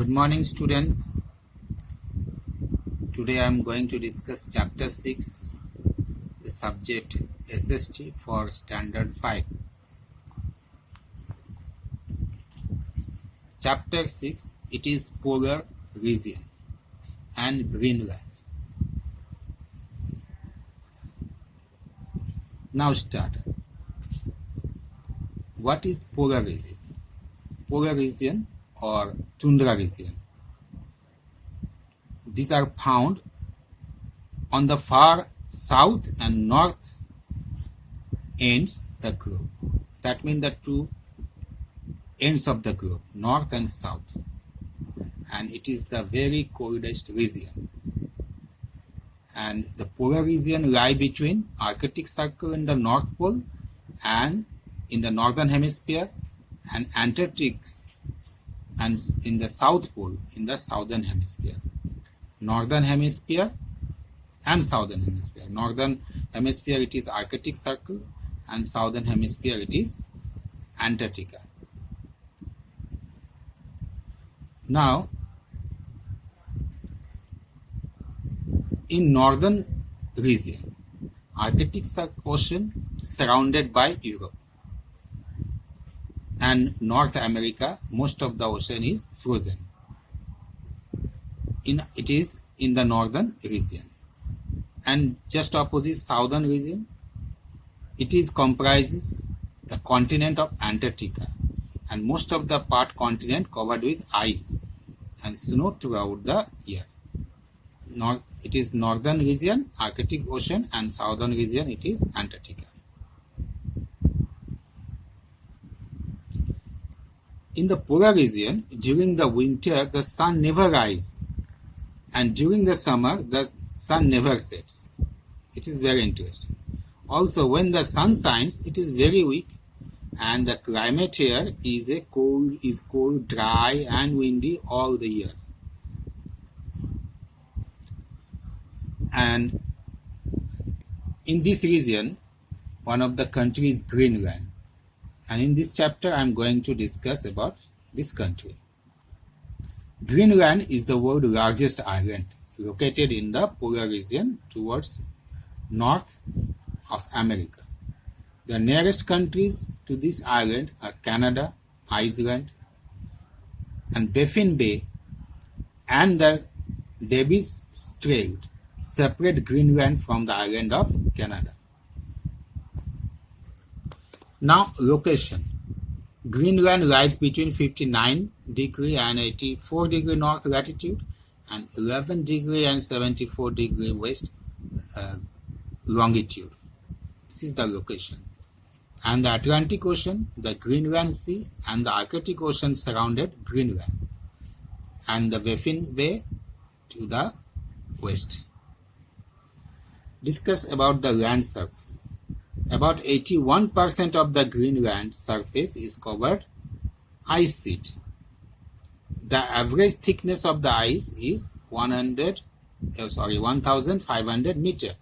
Good morning, students. Today I am going to discuss Chapter 6, the subject SST for Standard 5. Chapter 6, it is Polar Region and Greenland. Now start. What is Polar Region? Polar Region or Tundra Region. These are found on the far south and north ends of the globe. That means the two ends of the globe, north and south. And it is the very coldest region. And the polar region lies between Arctic Circle in the North Pole and in the northern hemisphere, and Antarctic and in the South Pole in the southern hemisphere. Northern hemisphere and southern hemisphere. Northern hemisphere it is Arctic Circle and southern hemisphere it is Antarctica. Now, in northern region, Arctic Ocean surrounded by Europe, and North America, most of the ocean is frozen. It is in the northern region. And just opposite southern region, it is comprises the continent of Antarctica, and most of the part continent covered with ice and snow throughout the year. It is northern region, Arctic Ocean, and southern region it is Antarctica. In the polar region, during the winter, the sun never rises, and during the summer, the sun never sets. It is very interesting. Also, when the sun shines, it is very weak, and the climate here is cold, dry, and windy all the year. And in this region, one of the countries is Greenland. And in this chapter, I am going to discuss about this country. Greenland is the world's largest island, located in the polar region towards north of America. The nearest countries to this island are Canada, Iceland, and Baffin Bay, and the Davis Strait separate Greenland from the island of Canada. Now, location. Greenland lies between 59 degree and 84 degree north latitude and 11 degree and 74 degree west longitude. This is the location. And the Atlantic Ocean, the Greenland Sea, and the Arctic Ocean surrounded Greenland, and the Baffin Bay to the west. Discuss about the land surface. About 81% of the Greenland surface is covered ice sheet. The average thickness of the ice is 1,500 meters,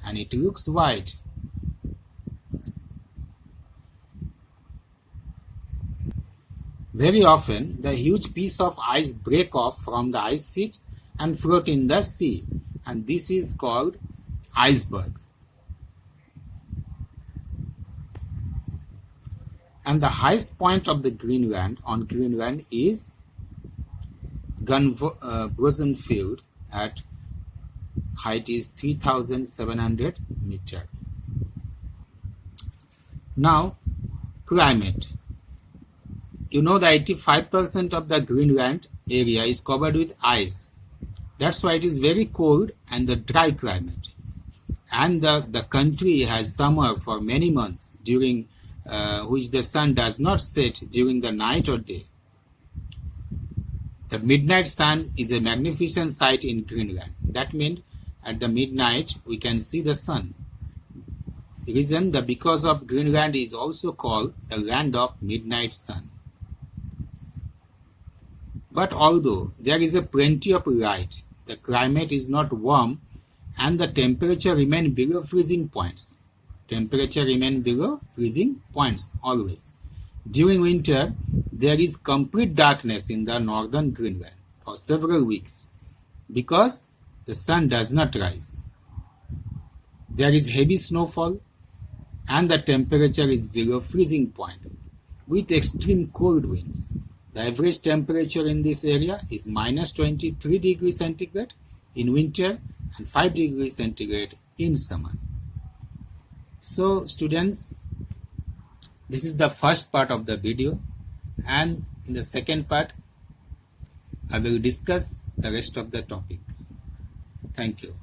and it looks white. Very often, the huge piece of ice break off from the ice sheet and float in the sea, and this is called iceberg. And the highest point of the Greenland is Gunbosen Field at height is 3,700 meters. Now, climate. You know that 85% of the Greenland area is covered with ice. That's why it is very cold and the dry climate. And the country has summer for many months, during which the sun does not set during the night or day. The midnight sun is a magnificent sight in Greenland. That means at the midnight we can see the sun. The reason that because of Greenland is also called the land of midnight sun. But although there is a plenty of light, the climate is not warm and the temperature remains below freezing points. Temperature remain below freezing points always. During winter, there is complete darkness in the northern Greenland for several weeks because the sun does not rise. There is heavy snowfall and the temperature is below freezing point with extreme cold winds. The average temperature in this area is minus 23 degrees centigrade in winter and 5 degrees centigrade in summer. So students, this is the first part of the video, and in the second part I will discuss the rest of the topic. Thank you.